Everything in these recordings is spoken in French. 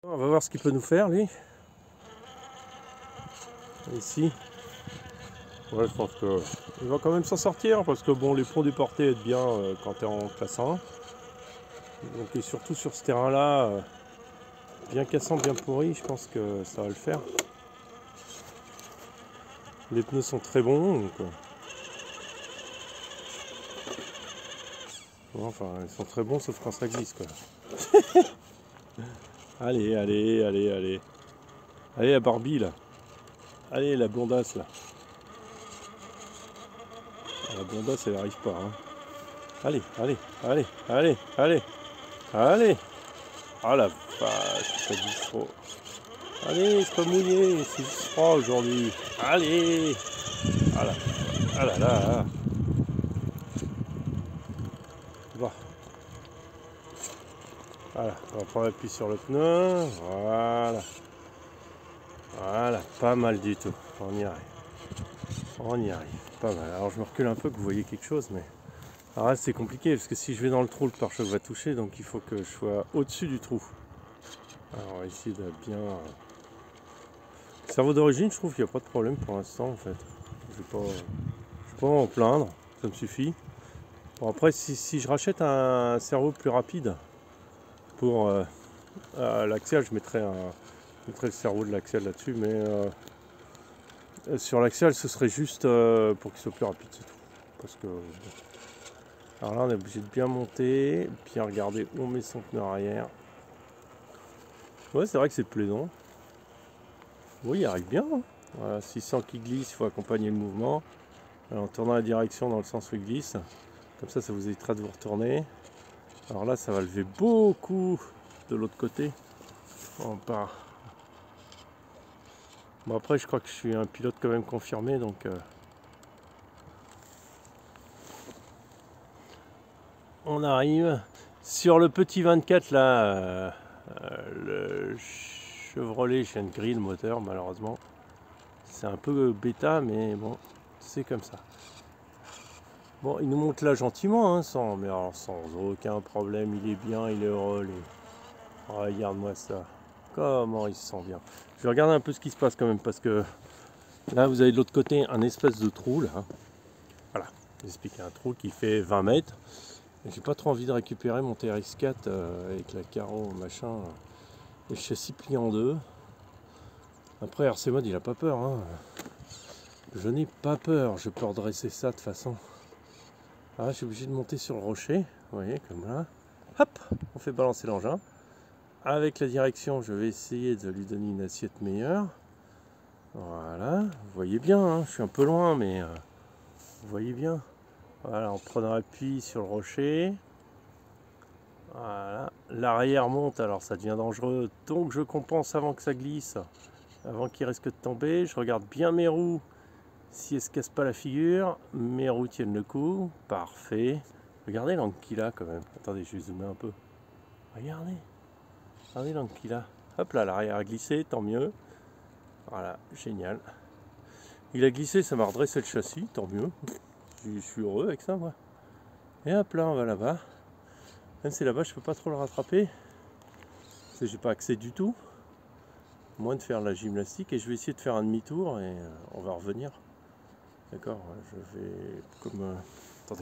On va voir ce qu'il peut nous faire lui. Ici. Ouais, je pense qu'il va quand même s'en sortir parce que bon, les ponts déportés aident bien quand tu es en classe 1. Donc, et surtout sur ce terrain là, bien cassant, bien pourri, je pense que ça va le faire. Les pneus sont très bons. Donc, bon, enfin, ils sont très bons sauf quand ça glisse quoi. Allez, allez, allez, allez. Allez la Barbie là. Allez la blondasse là. La blondasse elle arrive pas. Hein. Allez, allez, allez, allez, allez, allez. Ah la vache, ça glisse trop. Allez, c'est pas mouillé, c'est juste froid aujourd'hui. Allez. Ah là, ah là là. Bon. Voilà, on va prendre appui sur le pneu. Voilà. Voilà, pas mal du tout. On y arrive. On y arrive. Pas mal. Alors je me recule un peu que vous voyez quelque chose, mais. Alors là c'est compliqué parce que si je vais dans le trou, le pare-choc va toucher, donc il faut que je sois au-dessus du trou. Alors on va essayer de bien. Le cerveau d'origine, je trouve qu'il n'y a pas de problème pour l'instant en fait. Je vais pas m'en plaindre, ça me suffit. Bon après si je rachète un cerveau plus rapide pour l'axial, je mettrai le cerveau de l'axial là-dessus, mais sur l'axial ce serait juste pour qu'il soit plus rapide, c'est tout. Parce que alors là on est obligé de bien monter, bien regarder où on met son pneu arrière. Ouais, c'est vrai que c'est plaisant. Oui, il arrive bien. Hein. Voilà, s'il sent qu'il glisse, il faut accompagner le mouvement. Alors, en tournant la direction dans le sens où il glisse. Comme ça vous évitera de vous retourner. Alors là, ça va lever beaucoup de l'autre côté. On part. Bon, après, je crois que je suis un pilote quand même confirmé, donc... on arrive. Sur le petit 24, là, le Chevrolet, je viens de griller le moteur, malheureusement. C'est un peu bêta, mais bon, c'est comme ça. Bon, il nous monte là gentiment, hein, sans aucun problème. Il est bien, il est heureux. Oh, regarde-moi ça. Comment il se sent bien. Je vais regarder un peu ce qui se passe quand même, parce que là, vous avez de l'autre côté un espèce de trou, là. Voilà, j'explique un trou qui fait 20 mètres. J'ai pas trop envie de récupérer mon TRX4 avec la carreau, machin, et le châssis plié en deux. Après, RC Mode, il a pas peur, hein. Je n'ai pas peur, je peux redresser ça de toute façon. Ah, je suis obligé de monter sur le rocher, vous voyez, comme là. Hop, on fait balancer l'engin. Avec la direction, je vais essayer de lui donner une assiette meilleure. Voilà, vous voyez bien, hein, je suis un peu loin, mais vous voyez bien. Voilà, en prenant appui sur le rocher. Voilà, l'arrière monte, alors ça devient dangereux, donc je compense avant que ça glisse, avant qu'il risque de tomber. Je regarde bien mes roues, si elles ne se cassent pas la figure, mes roues tiennent le coup, parfait. Regardez l'angle qu'il a quand même, attendez, je vais zoomer un peu. Regardez l'angle qu'il a. Hop là, l'arrière a glissé, tant mieux. Voilà, génial. Il a glissé, ça m'a redressé le châssis, tant mieux. Je suis heureux avec ça, moi. Et hop là, on va là-bas. Même si là-bas, je peux pas trop le rattraper. Parce que j'ai pas accès du tout. Moins de faire la gymnastique. Et je vais essayer de faire un demi-tour et on va revenir. D'accord, je vais comme... attendez.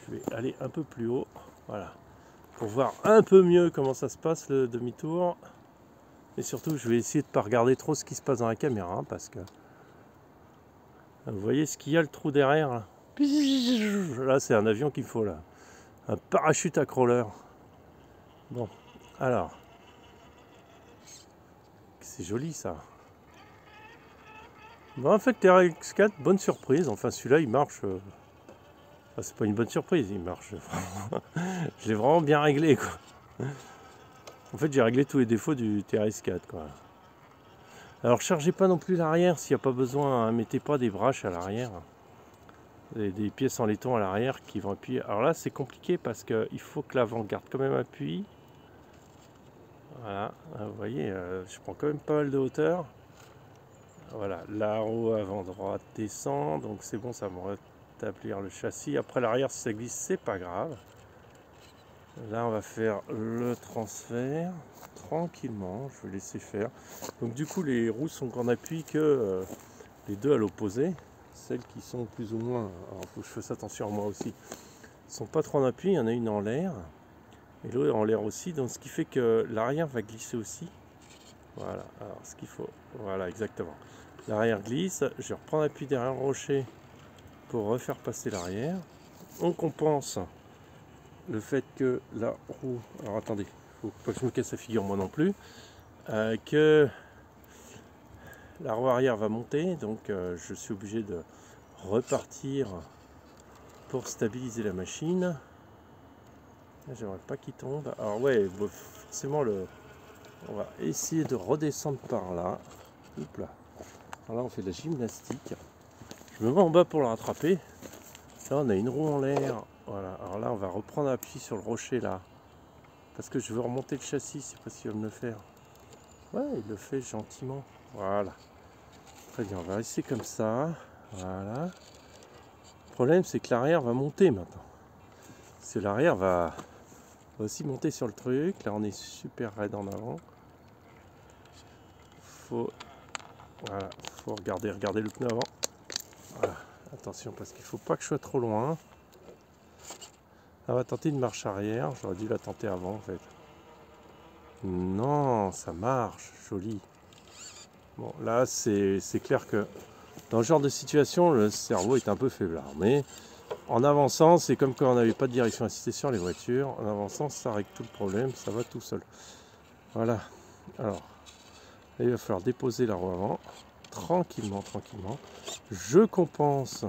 Je vais aller un peu plus haut. Voilà. Pour voir un peu mieux comment ça se passe le demi-tour. Et surtout, je vais essayer de ne pas regarder trop ce qui se passe dans la caméra. Parce que... vous voyez ce qu'il y a, le trou derrière là, là c'est un avion qu'il faut là. Un parachute à crawler. Bon, alors. C'est joli ça. Bon, en fait, TRX4, bonne surprise. Enfin, celui-là, il marche. Enfin, c'est pas une bonne surprise, il marche. Je l'ai vraiment bien réglé, quoi. En fait, j'ai réglé tous les défauts du TRX4, quoi. Alors, chargez pas non plus l'arrière s'il n'y a pas besoin. Hein. Mettez pas des braches à l'arrière. Des pièces en laiton à l'arrière qui vont appuyer. Alors là, c'est compliqué parce qu'il faut que l'avant garde quand même appui. Voilà, vous voyez, je prends quand même pas mal de hauteur. Voilà, la roue avant droite descend, donc c'est bon, ça va me rétablir le châssis. Après l'arrière, si ça glisse, c'est pas grave. Là, on va faire le transfert tranquillement. Je vais laisser faire. Donc du coup, les roues sont qu'en appui que les deux à l'opposé. Celles qui sont plus ou moins, alors il faut que je fasse attention à moi aussi, sont pas trop en appui. Il y en a une en l'air et l'autre en l'air aussi. Donc ce qui fait que l'arrière va glisser aussi. Voilà. Alors ce qu'il faut, voilà exactement. L'arrière glisse. Je reprends appui derrière le rocher pour refaire passer l'arrière. On compense le fait que la roue, alors attendez, faut pas que je me casse la figure moi non plus, que la roue arrière va monter, donc je suis obligé de repartir pour stabiliser la machine. J'aimerais pas qu'il tombe. Alors ouais, forcément on va essayer de redescendre par là. Oups là. Alors là on fait de la gymnastique. Je me mets en bas pour le rattraper. Là on a une roue en l'air. Voilà. Alors là on va reprendre appui sur le rocher là. Parce que je veux remonter le châssis, je sais pas s'il va me le faire. Ouais, il le fait gentiment. Voilà. Très bien, on va rester comme ça. Voilà. Le problème, c'est que l'arrière va monter maintenant. Parce que l'arrière va aussi monter sur le truc. Là, on est super raide en avant. Voilà, faut regarder le pneu avant. Voilà. Attention, parce qu'il faut pas que je sois trop loin. On va tenter une marche arrière. J'aurais dû la tenter avant, en fait. Non, ça marche, joli. Bon, là, c'est clair que dans ce genre de situation, le cerveau est un peu faiblard. Mais en avançant, c'est comme quand on n'avait pas de direction assistée sur les voitures. En avançant, ça règle tout le problème, ça va tout seul. Voilà. Alors, il va falloir déposer la roue avant, tranquillement, tranquillement. Je compense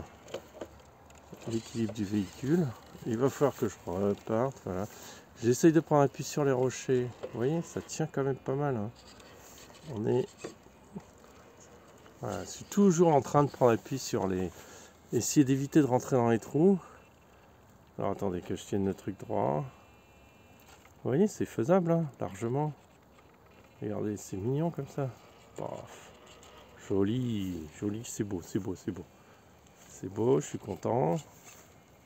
l'équilibre du véhicule. Il va falloir que je reparte. Voilà. J'essaye de prendre appui sur les rochers. Vous voyez, ça tient quand même pas mal. Hein. On est... Voilà, je suis toujours en train de prendre appui sur les... Essayer d'éviter de rentrer dans les trous. Alors attendez que je tienne le truc droit. Vous voyez, c'est faisable, hein, largement. Regardez, c'est mignon comme ça. Paf. Joli, joli, c'est beau, c'est beau, c'est beau. C'est beau, je suis content.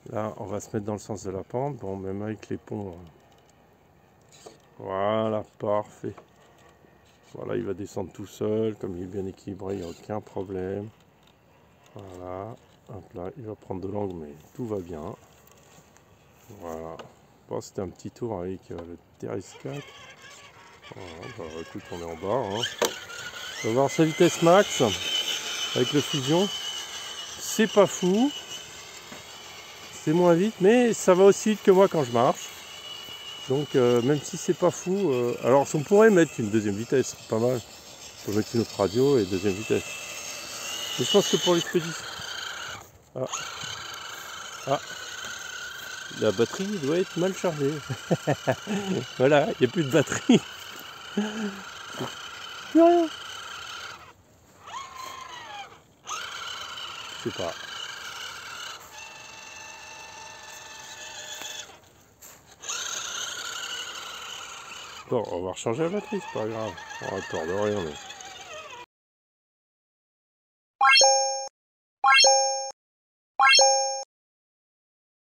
Là, on va se mettre dans le sens de la pente. Bon, même avec les ponts. Voilà, parfait. Voilà, il va descendre tout seul. Comme il est bien équilibré, il n'y a aucun problème. Voilà. Hop là, il va prendre de l'angle, mais tout va bien. Voilà. Bon, c'était un petit tour avec le TRS4. Voilà, bah, écoute, on est en bas. Hein. On va voir sa vitesse max avec le Fusion. C'est pas fou. C'est moins vite, mais ça va aussi vite que moi quand je marche. Donc même si c'est pas fou, alors on pourrait mettre une deuxième vitesse, c'est pas mal. On peut mettre une autre radio et deuxième vitesse. Mais je pense que pour l'expédition. Ah, la batterie doit être mal chargée. Voilà, il n'y a plus de batterie. Plus rien. Je sais pas. Bon, on va recharger la batterie, c'est pas grave. On a peur de rien, mais...